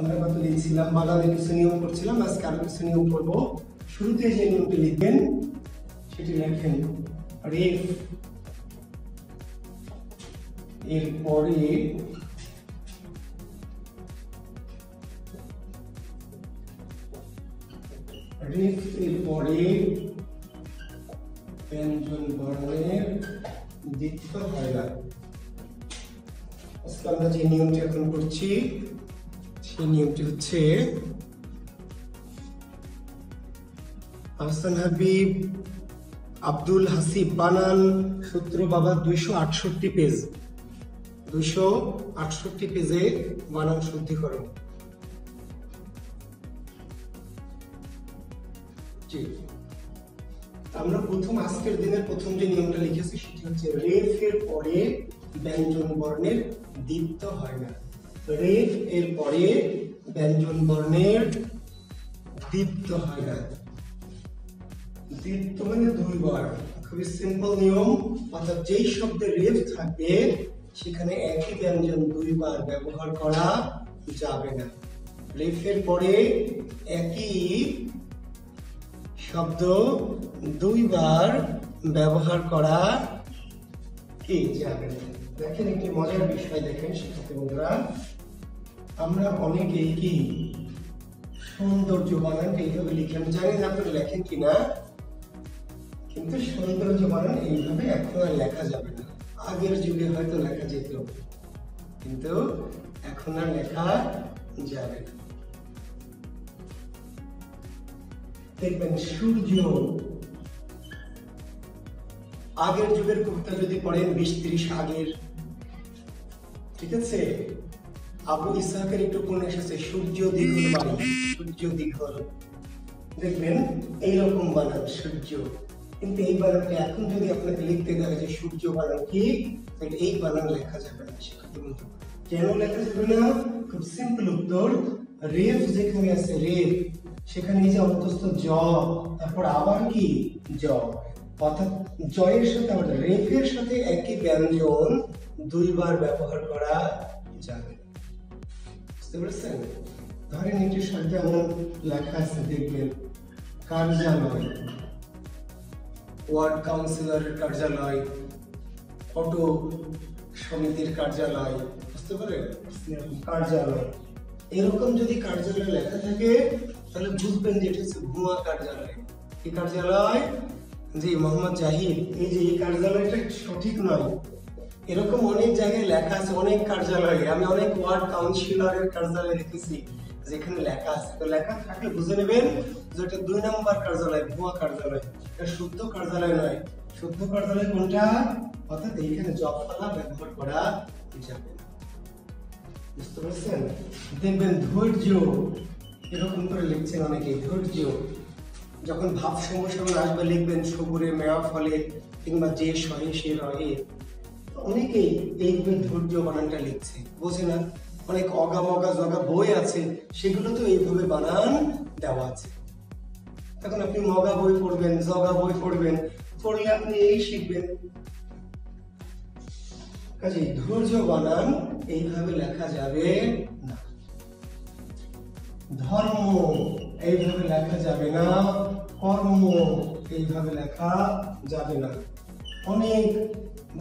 আমরা কত লিখছিলাম, বানানে কিছু নিয়ম করছিলাম, আজকে আরো কিছু নিয়ম করব। শুরুতে যে নিয়মটি লিখবেন সেটি লেখেন রেফ, এরপরে রেফ এরপরে ব্যঞ্জন বর্ণের দ্বিত্ব হয় না। আজকে আমরা যে নিয়মটি এখন করছি সেই নিয়মটি হচ্ছে আহসান হাবিব আব্দুল হাসিব বানান সূত্র বাবা 268 পেজ, 268 পেজে বানান শুদ্ধিকরণ। জি, আমরা প্রথম আজকের দিনের প্রথম যে নিয়মটা লিখেছি সেটি হচ্ছে রেফ এর পরে ব্যঞ্জন বর্ণের দ্বিত্ব হয় না। রেফ এর পরে ব্যঞ্জন বর্ণের দ্বিত্ব হয় না। দ্বিত্ব মানে দুইবার, খুবই সিম্পল নিয়ম। অর্থাৎ যেই শব্দে রেফ থাকবে সেখানে একই ব্যঞ্জন দুইবার ব্যবহার করা যাবে না। রেফের পরে একই শব্দ দুইবার ব্যবহার করা কি যাবে না। দেখেন একটি মজার বিষয়, দেখেন শিক্ষার্থী বন্ধুরা, আমরা অনেকেই কি সৌন্দর্য বানান এইভাবে লিখে, আমি জানি না আপনারা লেখেন কিনা, কিন্তু সৌন্দর্য বানান এইভাবে এখন আর লেখা যাবে না। আগের যুগে হয়তো লেখা যেত, কিন্তু এখন আর লেখা যাবে না। দেখবেন সূর্য, আগের যুগের কবিতা যদি পড়েন 20-30 আগের, ঠিক আছে, আবু ইসহাকের একটু উপন্যাস আছে সূর্য দীঘল বাড়ি, সূর্য দীঘল, দেখবেন এইরকম বানান সূর্য। কিন্তু এই বানানটা এখন যদি আপনাকে লিখতে দেওয়া যে সূর্য বানান কি, তাহলে এই বানান লেখা যাবে না। কেন লেখা যাবে না? খুব সিম্পল উত্তর, রেফ যেখানে আছে রেফ সেখানে এই যে অন্তস্থ জ, তারপর আবার কি জ, অর্থাৎ জয়ের সাথে আবার রেফের সাথে একই ব্যঞ্জন দুইবার ব্যবহার করা যাবে। বুঝতে পেরেছেন? ধরেন এটির সাথে এমন লেখা আছে, দেখবেন কার্যালয়, ওয়ার্ড কাউন্সিলরের কার্যালয়, অটো সমিতির কার্যালয়, বুঝতে পারেন, কার্যালয়। এরকম যদি কার্যালয় লেখা থাকে তাহলে বুঝবেন যে এটা হচ্ছে ভুয়া কার্যালয়। এই কার্যালয় জি মোহাম্মদ জাহিদ, এই যে এই কার্যালয়টা সঠিক নয়। এরকম অনেক জায়গায় লেখা আছে, অনেক কার্যালয়ে, আমি অনেক ওয়ার্ড কাউন্সিলরের কার্যালয় দেখেছি যেখানে লেখা আছে। তো লেখা থাকলে বুঝে নেবেন যে এটা 2 নম্বর কার্যালয়, ভুয়া কার্যালয়, এটা শুদ্ধ কার্যালয় নয়। শুদ্ধ কার্যালয় কোনটা? অর্থাৎ এইখানে জফলা ব্যবহার করা যাবে। বুঝতে পারছেন? দেখবেন ধৈর্য, এরকম করে লিখছেন অনেকে ধৈর্য, যখন ভাব সম্ভাষণ আসবে লিখবেন সবুরে মেওয়া ফলে কিংবা যে সহে সে রহে। অনেকেই এইভাবে ধৈর্য বানানটা লিখছে, বোঝে না। অনেক অগা মগা জগা বই আছে, সেগুলো তো এইভাবে বানান দেওয়া আছে। তখন আপনি মগা বই পড়বেন, জগা বই পড়বেন, পড়লে আপনি এই শিখবেন। কাজে ধৈর্য বানান এইভাবে লেখা যাবে না। ধর্ম এইভাবে লেখা যাবে না, কর্ম এইভাবে লেখা যাবে না। অনেক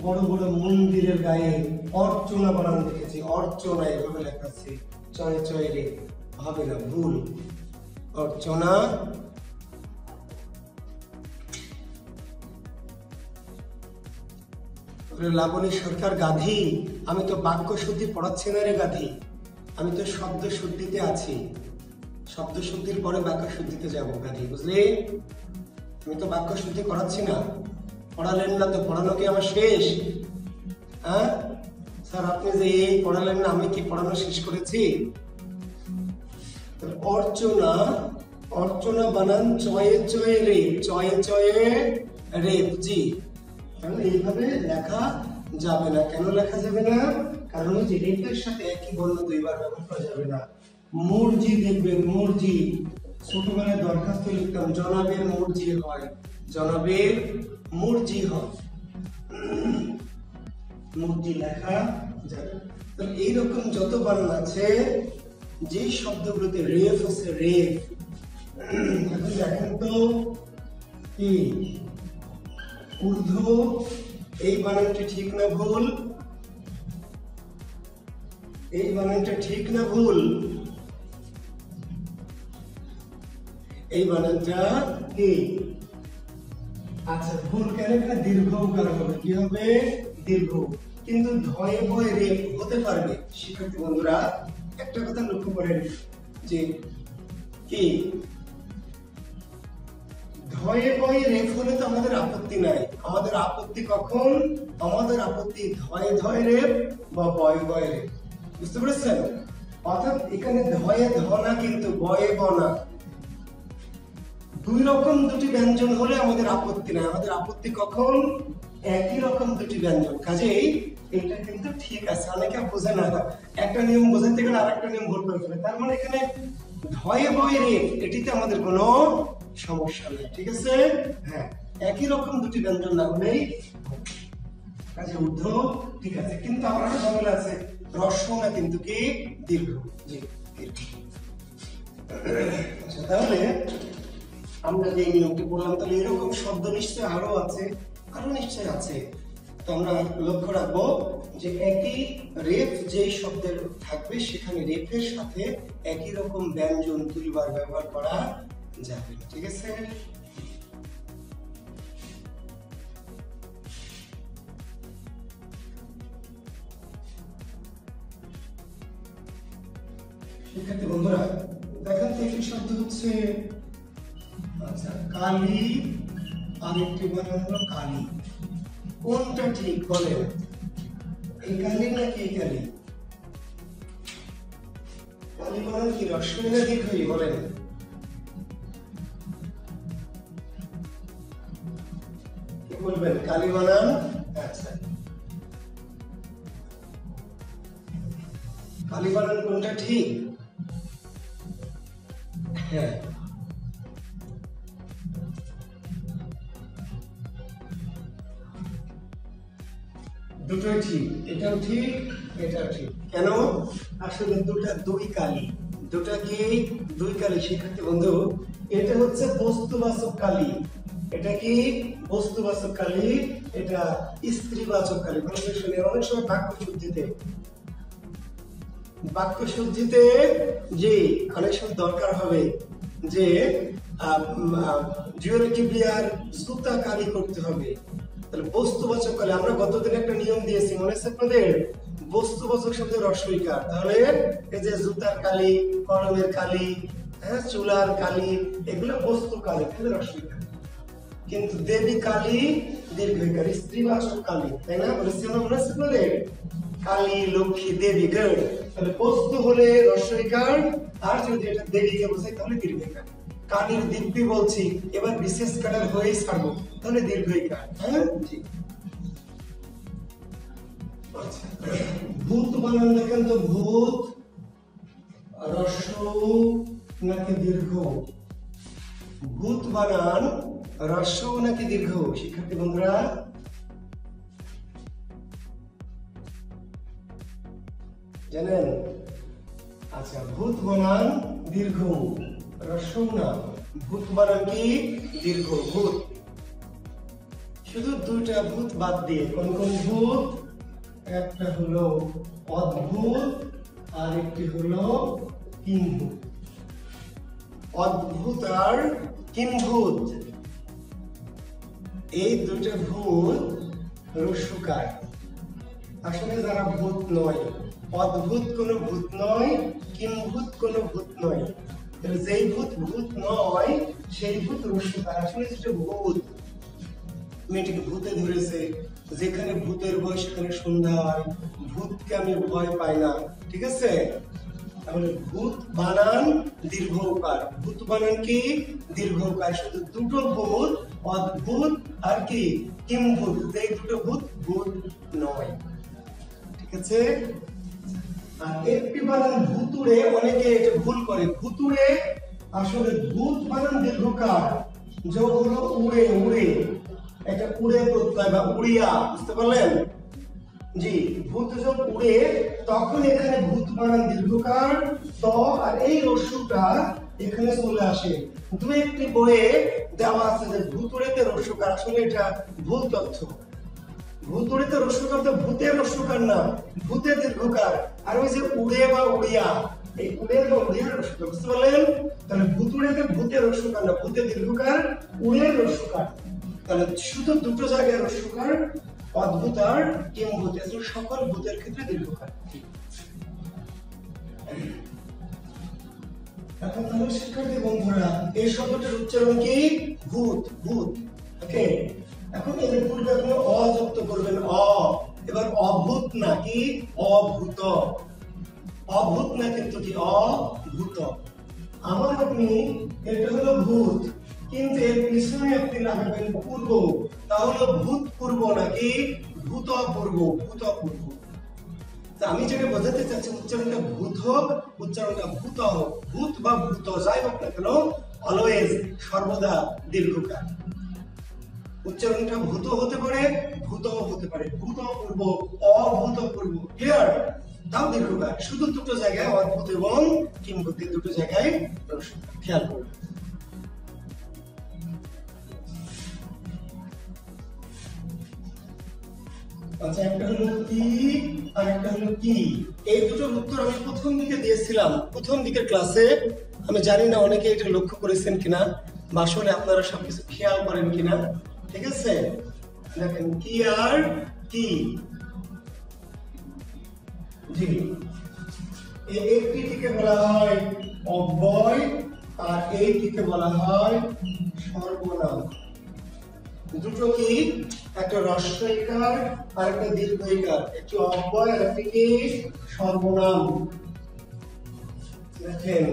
বড় বড় মন্দিরের গায়ে অর্চনা বানান দেখেছি, অর্চনা এইভাবে লেখা আছে, চয়ে চয়ে রে, হবে না, ভুল। অর্চনা লাবণী সরকার গাধী, আমি তো বাক্য শুদ্ধি পড়াচ্ছি না রে গাধী, আমি তো শব্দ শুদ্ধিতে আছি, শব্দ শুদ্ধির পরে বাক্য শুদ্ধিতে যাবো গাধী, বুঝলি? আমি তো বাক্য শুদ্ধি করাচ্ছি না। পড়ালেন না তো পড়ানো কি আমার শেষ? হ্যাঁ স্যার, আপনি যে এই পড়ালেন না, আমি কি পড়ানো শেষ করেছি? অর্চনা, অর্চনা বানান চয়ে চয়ে রে, চয়ে চয়ে রে, জি। এইভাবে লেখা যাবে না। কেন লেখা যাবে না? কারণ যে রেফের সাথে একই বর্ণ দুইবার ব্যবহার করা যাবে না। মুরজি, দেখবেন মুরজি, ছোটবেলায় দরখাস্ত লিখতাম জনাবের মুরজি হয়, জনাবের মুরজি হয়, মুরজি লেখা যাবে। এইরকম যত বানান আছে যে শব্দগুলোতে রেফ আছে রেফ, এখন দেখেন তো কি ঊর্ধ্ব, এই বানানটি ঠিক না ভুল? এই বানানটা ঠিক না ভুল? এই বানানটা কি? আচ্ছা ভুল কেন? এখানে দীর্ঘ উকার হবে, কি হবে? দীর্ঘ। কিন্তু ধয়ে বয়ে রেফ হতে পারবে। শিক্ষার্থী বন্ধুরা একটা কথা লক্ষ্য করেন যে কি ধয়ে বয়ে রেফ হলে তো আমাদের আপত্তি নাই। আমাদের আপত্তি কখন? আমাদের আপত্তি ধয়ে ধয়ে রেফ বা বয়ে বয়ে রেফ। বুঝতে পেরেছেন? অর্থাৎ এখানে ধয়ে ধ না, কিন্তু বয়ে ব না। দুই রকম দুটি ব্যঞ্জন হলে আমাদের আপত্তি নাই। আমাদের আপত্তি কখন? একই রকম দুটি ব্যঞ্জন। কাজেই এটা কিন্তু ঠিক আছে। অনেকে বোঝে না, একটা নিয়ম বোঝাতে গেলে আরেকটা নিয়ম ভুল করে ফেলে। তার মানে এখানে ধয়ে বয়ে রেফ এটিতে আমাদের কোনো সমস্যা নেই। ঠিক আছে? হ্যাঁ, একই রকম দুটি ব্যঞ্জন না হলেই কাজে ঊর্ধ্ব ঠিক আছে, কিন্তু আমার একটা ঝামেলা আছে, হ্রস্ব না কিন্তু কি দীর্ঘ। জি দীর্ঘ। আচ্ছা তাহলে আমরা যে নিয়মটি বললাম, তাহলে এরকম শব্দ নিশ্চয় আরো আছে, আরো নিশ্চয় আছে। তো আমরা লক্ষ্য রাখবো যে একই রেফ যেই শব্দের থাকবে সেখানে রেফের সাথে একই রকম ব্যঞ্জন দুইবার ব্যবহার করা যাবে। ঠিক আছে? শিক্ষার্থী বন্ধুরা দেখেন তো একটি শব্দ হচ্ছে আচ্ছা কালি, আরেকটি বানান হলো কালি। কোনটা ঠিক বলেন? এই কালি নাকি এই কালি? কালি বানান কি হ্রস্ব না দীর্ঘই বলেন? কি বলবেন? কালি বানান। আচ্ছা কালি বানান কোনটা ঠিক? হ্যাঁ দুটোই ঠিক, এটাও ঠিক এটাও ঠিক। কেন? আসলে দুটা দুই কালি। দুটা কি? দুই কালি। শিক্ষার্থী বন্ধু এটা হচ্ছে বস্তুবাচক কালি। এটা কি? বস্তুবাচক কালি, এটা স্ত্রীবাচক কালি। ভালো করে শুনে, অনেক সময় বাক্যশুদ্ধিতে যে অনেক সময় দরকার হবে যে জুয়েল কিবলিয়ার জুতা কালি করতে হবে, তাহলে বস্তুবাচক কালি। আমরা গতদিন একটা নিয়ম দিয়েছি, মনে আছে আপনাদের? বস্তুবাচক শব্দের রস্বইকার। তাহলে এই যে জুতার কালি, কলমের কালি, হ্যাঁ চুলার কালি, এগুলো বস্তু কালি, তাহলে রস্বইকার। কিন্তু দেবী কালি দীর্ঘইকার, স্ত্রীবাচক কালি, তাই না? বলেছি আমরা, মনে আছে আপনাদের? কালী, লক্ষ্মী, দেবী, গড়। তাহলে বস্তু হলে রস্বইকার, আর যদি এটা দেবীকে বোঝায় তাহলে দীর্ঘইকার। কালীর দিব্যি বলছি, এবার বিশেষ কালের হয়েই ছাড়বো, তাহলে দীর্ঘইকার। হ্যাঁ জি। আচ্ছা ভূত বানান দেখেন তো, ভূত হ্রস্ব নাকি দীর্ঘ? ভূত বানান হ্রস্ব নাকি দীর্ঘ? শিক্ষার্থী বন্ধুরা জানেন? আচ্ছা ভূত বানান দীর্ঘ, হ্রস্ব না। ভূত বানান কি দীর্ঘ? ভূত শুধু দুইটা ভূত বাদ দিয়ে। কোন কোন ভূত? একটা হলো অদ্ভুত, আর একটি হলো কিম্ভূত। অদ্ভুত আর কিম্ভূত, এই দুটো ভূত রস্যকার। আসলে যারা ভূত নয়, অদ্ভুত কোনো ভূত নয়, কিম্ভূত কোনো ভূত নয়। যেই ভূত ভূত নয় সেই ভূত রস্যকার। আসলে যেটা ভূত, মেয়েটিকে ভূতে ধরেছে, যেখানে ভূতের ভয় সেখানে সন্ধ্যা হয়, ভূতকে আমি ভয় পাই না। ঠিক আছে? তাহলে ভূত বানান দীর্ঘকার। ভূত বানান কি দীর্ঘকার। শুধু দুটো ভূত, অদ্ভুত আর কি কিম্ভূত, এই দুটো ভূত ভূত নয়। ঠিক আছে? আর একটি বানান ভুতুড়ে, অনেকে এটা ভুল করে। ভুতুড়ে আসলে ভূত বানান দীর্ঘকার, যোগ হলো উড়ে, উড়ে, এটা উড়ে প্রত্যয় বা উড়িয়া। বুঝতে পারলেন? জি, ভূত যখন উড়ে তখন এখানে ভূত বানান দীর্ঘকার ত, আর এই রস্যুটা এখানে চলে আসে। দু একটি বইয়ে দেওয়া আছে যে ভূতুড়েতে রস্যুকার, আসলে এটা ভুল তথ্য। ভূতুড়েতে রস্যুকার তো ভূতের রস্যুকার না, ভূতের দীর্ঘকার। আর ওই যে উড়ে বা উড়িয়া, এই উড়ে বা উড়িয়ার রস্যুকার, বুঝতে পারলেন? তাহলে ভূতুড়েতে ভূতের রস্যুকার না, ভূতের দীর্ঘকার, উড়ের রস্যুকার। তাহলে শুধু দুটো জায়গায় রস্যুকার, অদ্ভুত আর কিম্ভূত, সকল ভূতের ক্ষেত্রে দীর্ঘকার। এখন তাহলে শিক্ষার্থী বন্ধুরা, এই শব্দটার উচ্চারণ কি? ভূত, ভূত। ওকে, এখন এর পূর্বে আপনি অ যুক্ত করবেন, অ। এবার অভূত না, কি? অভূত। অভূত না কিন্তু কি? অভূত। আমার আপনি, এটা হলো ভূত, কিন্তু এর পিছনে আপনি লাগাবেন পূর্ব, তাহলে ভূতপূর্ব নাকি ভূতপূর্ব, ভূতপূর্ব। আমি যেটা বোঝাতে চাচ্ছি, উচ্চারণটা ভূত হোক, উচ্চারণটা ভূত হোক, ভূত বা ভূত যাই হোক না কেন, অলওয়েজ, সর্বদা দীর্ঘকার। উচ্চারণটা ভূত হতে পারে, ভূত হতে পারে, ভূতপূর্ব, অভূতপূর্ব, ক্লিয়ার? তাও দীর্ঘকার, শুধু দুটো জায়গায় অদ্ভুত এবং কিম্ভূত, দুটো জায়গায় খেয়াল করুন। আচ্ছা, একটা হলো কি আর একটা হলো কি। এই দুটোর উত্তর আমি প্রথম দিকে দিয়েছিলাম, প্রথম দিকের ক্লাসে। আমি জানি না অনেকে এটা লক্ষ্য করেছেন কিনা, বা আসলে আপনারা সবকিছু খেয়াল করেন কিনা। ঠিক আছে, দেখেন কি আর কি। জি, একটিকে বলা হয় অব্যয়, আর এইটিকে বলা হয় সর্বনাম। দুটো কি? একটা হ্রস্বইকার আর একটা দীর্ঘইকার, একটি অব্যয় আর একটি কি? সর্বনাম। দেখেন,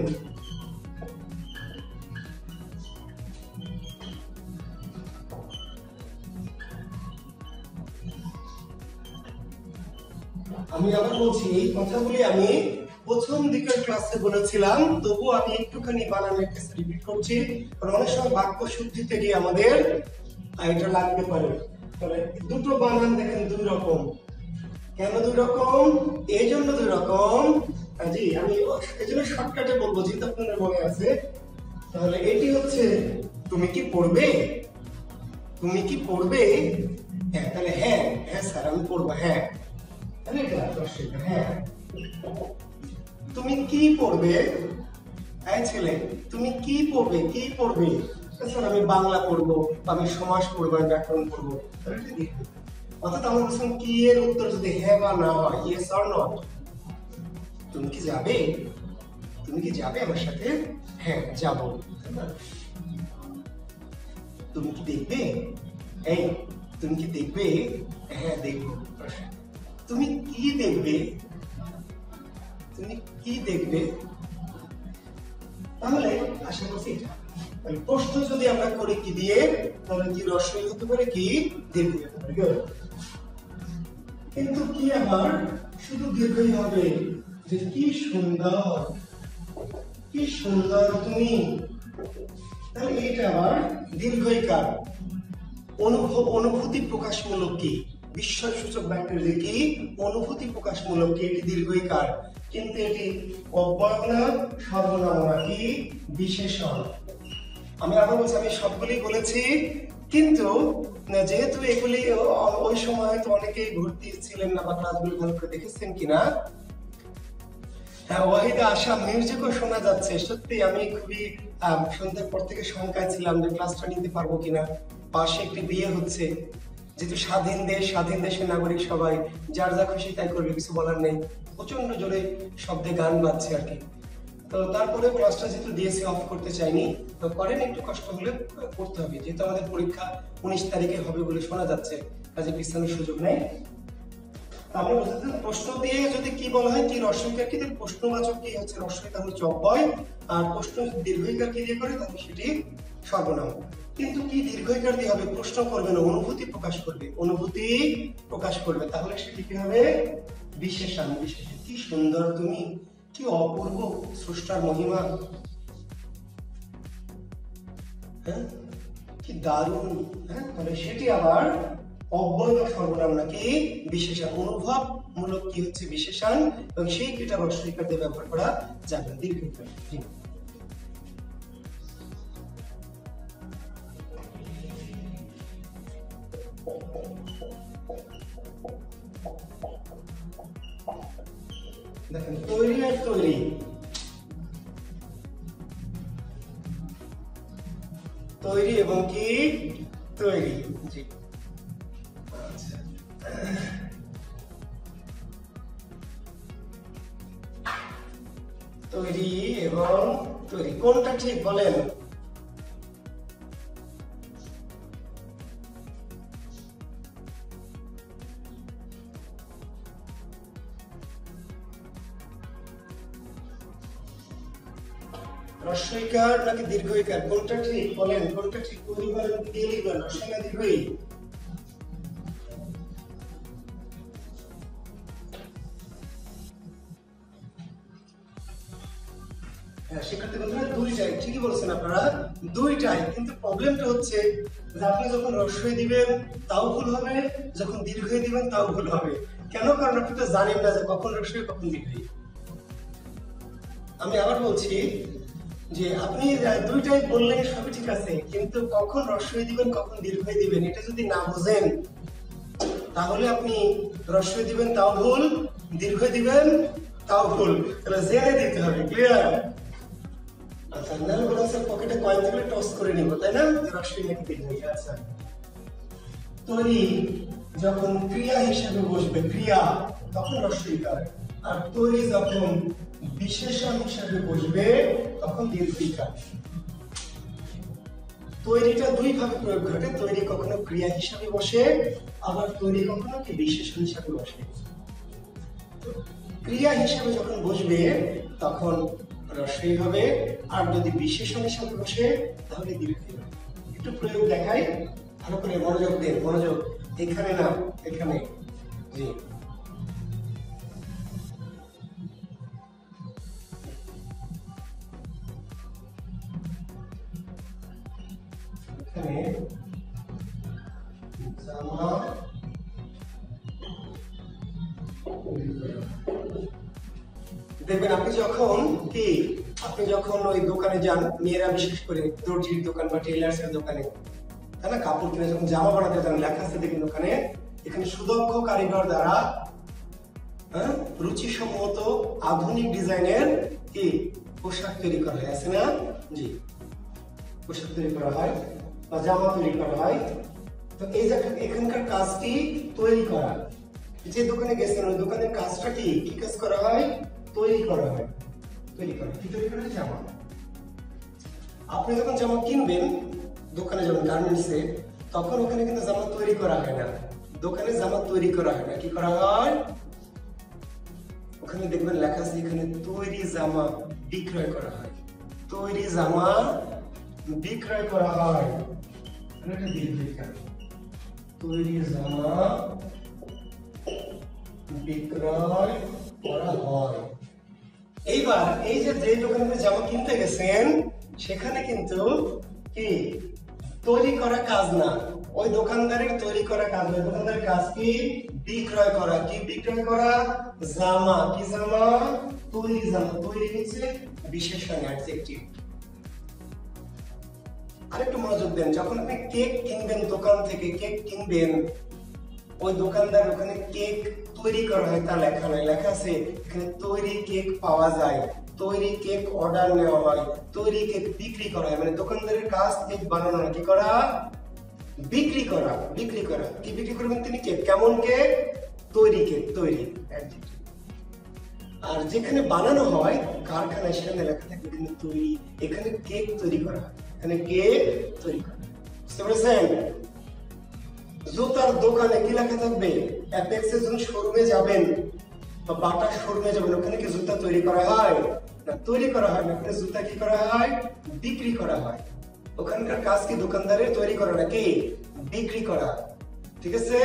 আমি আবার বলছি, এই কথাগুলি আমি প্রথম দিকের ক্লাসে বলেছিলাম, তবু আমি একটুখানি বানানের কাছে রিপিট করছি, কারণ অনেক সময় বাক্য শুদ্ধিতে গিয়ে আমাদের এটা লাগতে পারে। তাহলে দুটো বানান দেখেন দুই রকম। কেন দুই রকম? এই জন্য দুই রকম, জি আমি এই জন্য শর্টকাটে বলবো, যেহেতু আপনাদের মনে আছে। তাহলে এটি হচ্ছে তুমি কি পড়বে, তুমি কি পড়বে। হ্যাঁ, তাহলে হ্যাঁ, হ্যাঁ স্যার আমি পড়বো, হ্যাঁ। তাহলে এটা হ্যাঁ। তুমি কি পড়বে? হ্যাঁ ছেলে, তুমি কি পড়বে, কি পড়বে? স্যার আমি বাংলা পড়বো, আমি সমাস পড়বো, আমি ব্যাকরণ পড়বো। অর্থাৎ আমরা বলছিলাম কি এর উত্তর যদি হ্যাঁ বা না হয়, ইয়েস অর নট। তুমি কি যাবে, তুমি কি যাবে আমার সাথে? হ্যাঁ যাব। তুমি কি দেখবে? এই তুমি কি দেখবে? হ্যাঁ দেখবো। তুমি কি দেখবে? তুমি কি দেখবে? তাহলে আশা করছি এটা। প্রশ্ন যদি আমরা করি কি দিয়ে, তাহলে কি রস্বই হতে পারে, কি দীর্ঘ হতে পারে। কিন্তু কি আমার শুধু দীর্ঘই হবে, যে কি সুন্দর, কি সুন্দর তুমি। তাহলে এটা আবার দীর্ঘইকার। অনুভূতি প্রকাশমূলক কি, বিস্ময় সূচক বাক্যের যে কি অনুভূতি প্রকাশমূলক কি, এটি দীর্ঘইকার। কিন্তু এটি অব্যয় না, সর্বনাম না, কি বিশেষণ। আমি আবার বলছি, আমি সবগুলি বলেছি, কিন্তু যেহেতু এগুলি ওই সময় হয়তো অনেকেই ভর্তি ছিলেন না বা ক্লাসগুলি ভালো করে দেখেছেন কিনা। হ্যাঁ, ওয়াহিদা আশা মিউজিকও শোনা যাচ্ছে। সত্যি আমি খুবই সন্ধ্যার পর থেকে শঙ্কায় ছিলাম যে ক্লাসটা নিতে পারবো কিনা। পাশে একটি বিয়ে হচ্ছে, যেহেতু স্বাধীন দেশ, স্বাধীন দেশের নাগরিক সবাই যার যা খুশি তাই করবে, কিছু বলার নেই। প্রচন্ড জোরে শব্দে গান বাজছে আর কি। তো তারপরে ক্লাসটা যেহেতু দিয়েছি, অফ করতে চাইনি, তো করেন, একটু কষ্ট হলে করতে হবে, যেহেতু আমাদের পরীক্ষা 19 তারিখে হবে বলে শোনা যাচ্ছে, কাজে পিছানোর সুযোগ নেই। আমরা বুঝতে, প্রশ্ন দিয়ে যদি কি বলা হয়, কি রস্বইকার কি, প্রশ্নবাচক কি হচ্ছে রস্বইকার হচ্ছে অব্যয়, আর প্রশ্ন দীর্ঘইকার কি দিয়ে করে, তাহলে সেটি সর্বনাম। কিন্তু কি দীর্ঘইকার দিয়ে হবে, প্রশ্ন করবে না, অনুভূতি প্রকাশ করবে, অনুভূতি প্রকাশ করবে, তাহলে সেটি কি হবে বিশেষণ। বিশেষণ, কি সুন্দর তুমি, কি অপূর্ব স্রষ্টার মহিমা, হ্যাঁ কি দারুণ। হ্যাঁ, তাহলে সেটি আবার অব্যয় বা সর্বনাম নাকি বিশেষণ। অনুভবমূলক কি হচ্ছে বিশেষণ, এবং সেই ক্রিয়াটা রস্বইকার দিয়ে ব্যবহার করা যাবে না, দীর্ঘইকার। দেখেন তৈরি আর তৈরি, তৈরি এবং কি তৈরি। জি আচ্ছা, তৈরি এবং তৈরি কোনটা ঠিক বলেন? রস্বইকার নাকি দীর্ঘইকার, কোনটা ঠিক বলেন? কোনটা ঠিক? তৈরি বলেন দিয়ে লিখবেন, রস্বই না দীর্ঘই? শিক্ষার্থী বন্ধুরা দুইটাই ঠিকই বলছেন আপনারা, দুইটাই। কিন্তু প্রবলেমটা হচ্ছে যে আপনি যখন রস্বই দিবেন তাও ভুল হবে, যখন দীর্ঘই দিবেন তাও ভুল হবে। কেন? কারণ আপনি তো জানেন না যে কখন রস্বই কখন দীর্ঘই। আমি আবার বলছি যে আপনি দুইটাই বললেন সবই ঠিক আছে, কিন্তু কখন রস্বই দিবেন কখন দীর্ঘই দিবেন এটা যদি না বুঝেন তাহলে আপনি রস্বই দিবেন তাও ভুল, দীর্ঘই দিবেন তাও ভুল। তাহলে জেনে দিতে হবে। ক্লিয়ার? আচ্ছা, নাল বলাসের পকেটে কয়েন থাকলে টস করে নিব, তাই না? রস্বই নাকি দীর্ঘই। আচ্ছা, তৈরি যখন ক্রিয়া হিসেবে বসবে, ক্রিয়া, তখন রস্বইকার। আর তৈরি যখন বিশেষণ হিসেবে বসবে তখন দীর্ঘইকার। তৈরিটা দুই ভাবে প্রয়োগ ঘটে, তৈরি কখনো ক্রিয়া হিসেবে বসে, আবার তৈরি কখনো কি বিশেষণ হিসেবে বসে। ক্রিয়া হিসেবে যখন বসবে তখন রস্বই হবে, আর যদি বিশেষণ হিসেবে বসে তাহলে দীর্ঘই হবে। একটু প্রয়োগ দেখাই, ভালো করে মনোযোগ দেন, মনোযোগ এখানে না এখানে। জি, এখানে জামা দেখবেন আপনি যখন কি, আপনি যখন ওই দোকানে যান, মেয়েরা বিশেষ করে দর্জির দোকান বা টেইলার্স এর দোকানে, তাই না, কাপড় কিনে যখন জামা বানাতে যান, লেখা আছে দেখেন ওখানে, এখানে সুদক্ষ কারিগর দ্বারা রুচিসম্মত আধুনিক ডিজাইনের কি পোশাক তৈরি করা হয়, আছে না? জি, পোশাক তৈরি করা হয় বা জামা তৈরি করা হয়। তো এই যে এখানকার কাজটি তৈরি করা, যে দোকানে গেছেন ওই দোকানের কাজটা কি কি কাজ করা হয়? তৈরি করা হয়। তৈরি করা কি তৈরি করা হয়? জামা। আপনি যখন জামা কিনবেন দোকানে যাবেন গার্মেন্টসে, তখন ওখানে কিন্তু জামা তৈরি করা হয় না, দোকানে জামা তৈরি করা হয় না, কি করা হয়? ওখানে দেখবেন লেখা আছে এখানে তৈরি জামা বিক্রয় করা হয়, তৈরি জামা বিক্রয় করা হয়। এটা দীর্ঘইকার। তৈরি জামা বিক্রয় করা হয়। এইবার এই যে দোকানে জামা কিনতে গেছেন সেখানে কিন্তু কি তৈরি করা কাজ না, ওই দোকানদারের তৈরি করা কাজ না, দোকানদারের কাজ কি বিক্রয় করা। কি বিক্রয় করা? জামা। কি জামা? তৈরি জামা। তৈরি হচ্ছে বিশেষণ, অ্যাডজেক্টিভ। আরেকটু মনোযোগ দেন, যখন আপনি কেক কিনবেন দোকান থেকে, কেক কিনবেন, ওই দোকানদার ওখানে কেক তৈরি করা হয় তা লেখা নাই, লেখা আছে এখানে তৈরি কেক পাওয়া যায়, তৈরি কেক অর্ডার নেওয়া হয়, তৈরি কেক বিক্রি করা হয়। মানে দোকানদারের কাজ কেক বানানো না, কি করা? বিক্রি করা। বিক্রি করা। কি বিক্রি করবেন তিনি? কেক। কেমন কেক? তৈরি কেক। তৈরি। আর যেখানে বানানো হয় কারখানায় সেখানে লেখা থাকবে কিন্তু তৈরি, এখানে কেক তৈরি করা হয়, এখানে কেক তৈরি করা। বুঝতে পেরেছেন? জুতার দোকানে কি লেখা থাকবে? অ্যাপেক্সের জন্য শোরুমে যাবেন বা বাটার শোরুমে যাবেন, ওখানে কি জুতা তৈরি করা হয়? না, তৈরি করা হয় না, ওখানে জুতা কি করা হয়? বিক্রি করা হয়। ওখানকার কাজ কি দোকানদারের তৈরি করা নাকি বিক্রি করা? ঠিক আছে?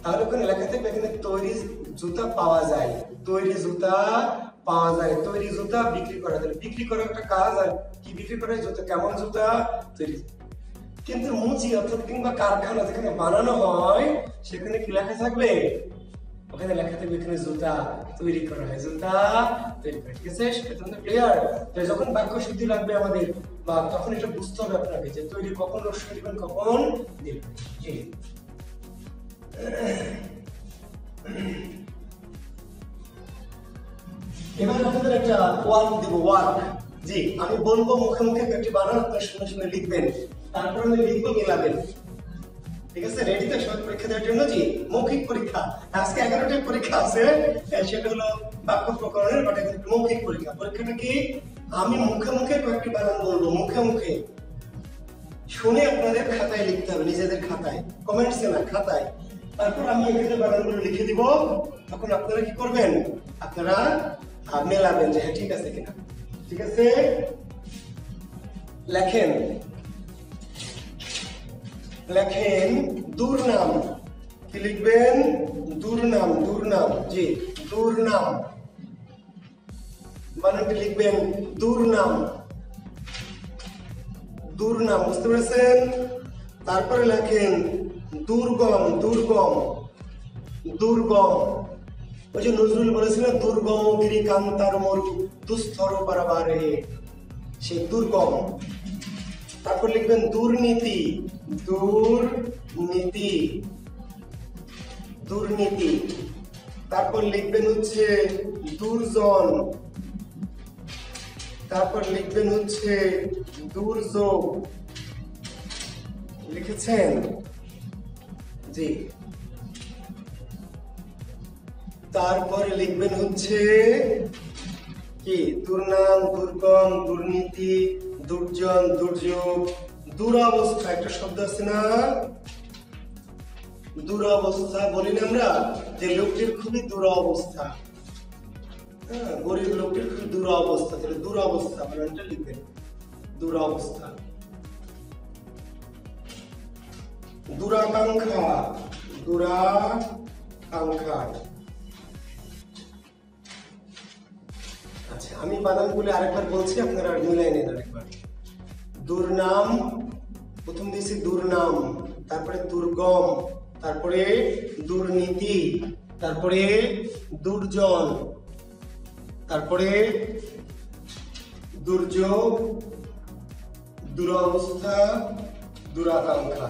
তাহলে ওখানে লেখা থাকবে এখানে তৈরি জুতা পাওয়া যায়, তৈরি জুতা পাওয়া যায়, তৈরি জুতা বিক্রি করা যায়। বিক্রি করা একটা কাজ, আর কি বিক্রি করা? জুতা। কেমন জুতা? তৈরি। কিন্তু মুচি অর্থাৎ কিংবা কারখানা যেখানে বানানো হয় সেখানে কি লেখা থাকবে? ওখানে লেখা থাকবে এখানে জুতা তৈরি করা হয়, জুতা তৈরি করা। ঠিক আছে, সেটা তোমাদের ক্লিয়ার? তো যখন বাক্য শুদ্ধি লাগবে আমাদের বা তখন এটা বুঝতে হবে আপনাকে যে তৈরি কখন রস্য দিবেন কখন দিবেন। জি, এবার আপনাদের একটা ওয়ার্ক দেব, ওয়ার্ক। জি, আমি বলবো মুখে মুখে একটি বানান, আপনারা শুনে শুনে লিখবেন, তারপর আমি লিখবো, মেলাবেন। ঠিক আছে, রেডি তো সব পরীক্ষা দেওয়ার জন্য? জি, মৌখিক পরীক্ষা। আজকে 11টা পরীক্ষা আছে, সেটা হলো বাক্য প্রকরণের, বাট এখন মৌখিক পরীক্ষা। পরীক্ষাটা কি? আমি মুখে মুখে কয়েকটি বানান বলবো, মুখে মুখে শুনে আপনাদের খাতায় লিখতে হবে, নিজেদের খাতায়, কমেন্টসে না, খাতায়। তারপর আমি এখানে বানানগুলো লিখে দিব, তখন আপনারা কি করবেন? আপনারা মেলাবেন যে হ্যাঁ ঠিক আছে কিনা। ঠিক আছে, লেখেন, লেখেন দুর্নাম। কি লিখবেন? দুর্নাম, দুর্নাম। জি, দুর্নাম বানানটি লিখবেন দুর্নাম, দুর্নাম। বুঝতে পেরেছেন? তারপরে লেখেন দুর্গম, দুর্গম, দুর্গম। ওই যে নজরুল বলেছিলেন দুর্গম গিরি কান্তার মরু দুস্তর পারাবারে, সেই দুর্গম। তারপর লিখবেন দুর্নীতি, দুর্নীতি, দুর্নীতি। তারপর লিখবেন হচ্ছে দুর্জন, তারপর লিখবেন হচ্ছে দুর্যোগ। লিখেছেন? জি। তারপরে লিখবেন হচ্ছে কি? দুর্নাম, দুর্গম, দুর্নীতি, দুর্জন, দুর্যোগ, দুরবস্থা। একটা শব্দ আছে না, দুরবস্থা বলি না আমরা, যে লোকটির খুবই দুরবস্থা, হ্যাঁ, গরিব লোকটির খুব দুরবস্থা, তাহলে দুরবস্থা বানানটা লিখবেন, দুরবস্থা। দুরাকাঙ্ক্ষা, দুরাকাঙ্ক্ষা। আচ্ছা, আমি বানানগুলো আরেকবার বলছি, আপনারা মিলাই নেন আরেকবার। দুর্নাম, প্রথম দিয়েছি দুর্নাম, তারপরে দুর্গম, তারপরে দুর্নীতি, তারপরে দুর্জন, তারপরে দুর্যোগ, দুরবস্থা, দুরাকাঙ্ক্ষা।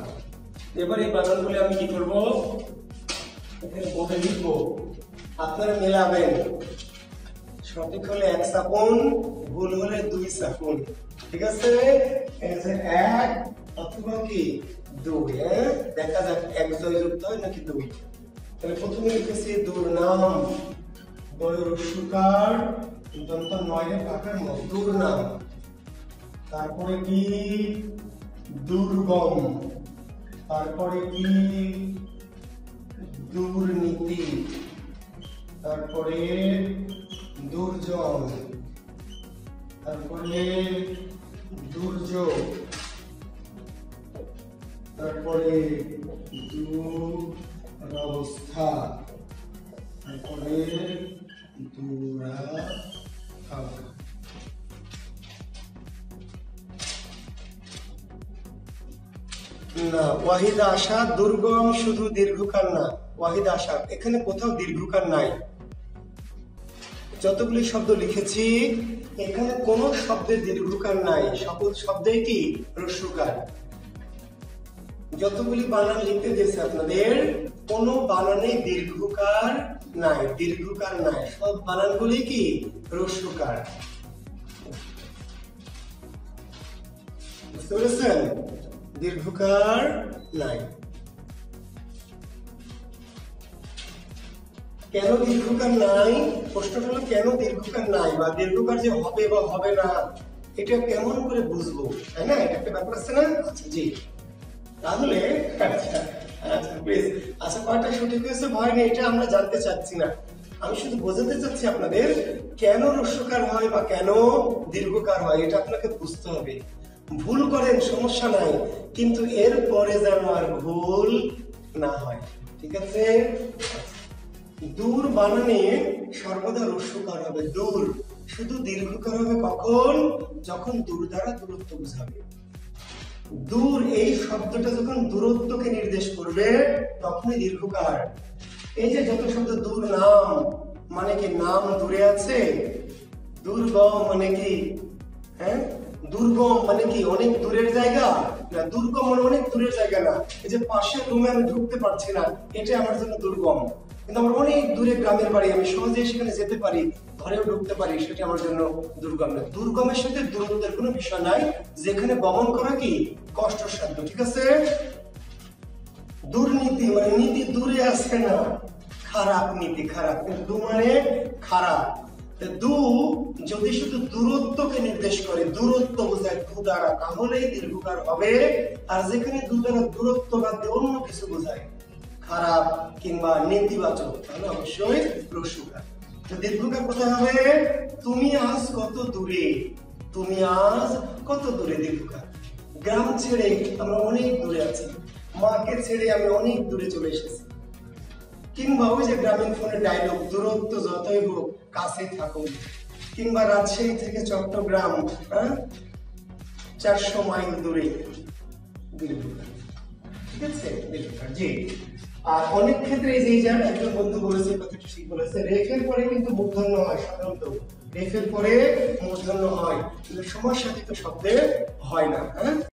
এবার এই বানানগুলো আমি কি করবো? এখানে বোর্ডে লিখবো, আপনারা মেলাবেন। সঠিক হলে 1 সাপন, ভুল হলে 2 সাপন। ঠিক আছে, এক অথবা কি 2। দেখা যাক 1 জয়যুক্ত হয় নাকি 2। তাহলে প্রথমে লিখেছি দুর্নাম, বয়স্কার দন্ত 9 পাকার মত, দুর্নাম। তারপরে কি? দুর্গম। তারপরে কি? দুর্নীতি। তারপরে দুর্জন, তারপরে দুর্যোগ, তারপরে দুরবস্থা, তারপরে দুরাকাঙ্ক্ষা। না, ওয়াহিদ আশা দুর্গম শুধু দীর্ঘকার না, ওয়াহিদ আশা এখানে কোথাও দীর্ঘকার নাই। যতগুলি শব্দ লিখেছি এখানে কোন শব্দে দীর্ঘকার নাই, সকল শব্দে কি হ্রস্বকার। যতগুলি বানান লিখতে দিয়েছে আপনাদের, কোন বানানে দীর্ঘকার নাই, দীর্ঘকার নাই, সব বানানগুলি কি হ্রস্বকার। বুঝতে পেরেছেন? দীর্ঘকার নাই। কেন দীর্ঘকার নাই? প্রশ্নটা হলো কেন দীর্ঘকার নাই, বা দীর্ঘকার যে হবে বা হবে না এটা কেমন করে বুঝবো, তাই না? এটা একটা ব্যাপার আছে না? আচ্ছা, জি। তাহলে আচ্ছা, কয়টা সঠিক হয়েছে ভয় নেই, এটা আমরা জানতে চাচ্ছি না। আমি শুধু বোঝাতে চাচ্ছি আপনাদের কেন হ্রস্বকার হয় বা কেন দীর্ঘকার হয়, এটা আপনাকে বুঝতে হবে। ভুল করেন সমস্যা নাই, কিন্তু এর পরে যেন আর ভুল না হয়। ঠিক আছে? দূর বানানে সর্বদা হ্রস্বকার হবে, দূর। শুধু দীর্ঘকার হবে কখন? যখন দূর দ্বারা দূরত্ব বোঝাবে। দূর এই শব্দটা যখন দূরত্বকে নির্দেশ করবে তখনই দীর্ঘকার। এই যে যত শব্দ দূর নাম মানে কি নাম দূরে আছে, দুর্গম মানে কি, হ্যাঁ দুর্গম মানে কি অনেক দূরের জায়গা না, দুর্গম মানে অনেক দূরের জায়গা না। এই যে পাশের রুমে আমি ঢুকতে পারছি না, এটা আমার জন্য দুর্গম। কিন্তু আমার অনেক দূরে গ্রামের বাড়ি, আমি সহজে সেখানে যেতে পারি, ঘরেও ঢুকতে পারি, সেটা আমার জন্য দুর্গম না। দুর্গমের সাথে দূরত্বের কোনো বিষয় নাই, যেখানে গমন করা কি কষ্টসাধ্য। ঠিক আছে। দুর্নীতি মানে নীতি দূরে আছে না, খারাপ নীতি, খারাপ। দু মানে খারাপ। দু যদি শুধু দূরত্বকে নির্দেশ করে, দূরত্ব বোঝায় দু দ্বারা, তাহলেই দীর্ঘকার হবে। আর যেখানে দু দ্বারা দূরত্ব বাদ দিয়ে অন্য কিছু বোঝায়, খারাপ কিংবা নেতিবাচক, তাহলে অবশ্যই হ্রস্বকার। তো দীর্ঘকার কোথায় হবে? তুমি আজ কত দূরে, তুমি আজ কত দূরে দীর্ঘকার। গ্রাম ছেড়ে আমরা অনেক দূরে আছি, মাকে ছেড়ে আমি অনেক দূরে চলে এসেছি। কিংবা ওই যে গ্রামীণ ফোনের ডায়লগ, দূরত্ব যতই হোক কাছে থাকুন। কিংবা রাজশাহী থেকে চট্টগ্রাম 400 মাইল দূরে দীর্ঘকার। ঠিক আছে, দীর্ঘকার। জি। আর অনেক ক্ষেত্রে এই যে একজন বন্ধু বলেছে, কথাটা ঠিক বলেছে, রেফের পরে কিন্তু মূর্ধন্য হয় সাধারণত, রেফের পরে মূর্ধন্য হয়, কিন্তু সময় সাথে তো শব্দে হয় না। হ্যাঁ।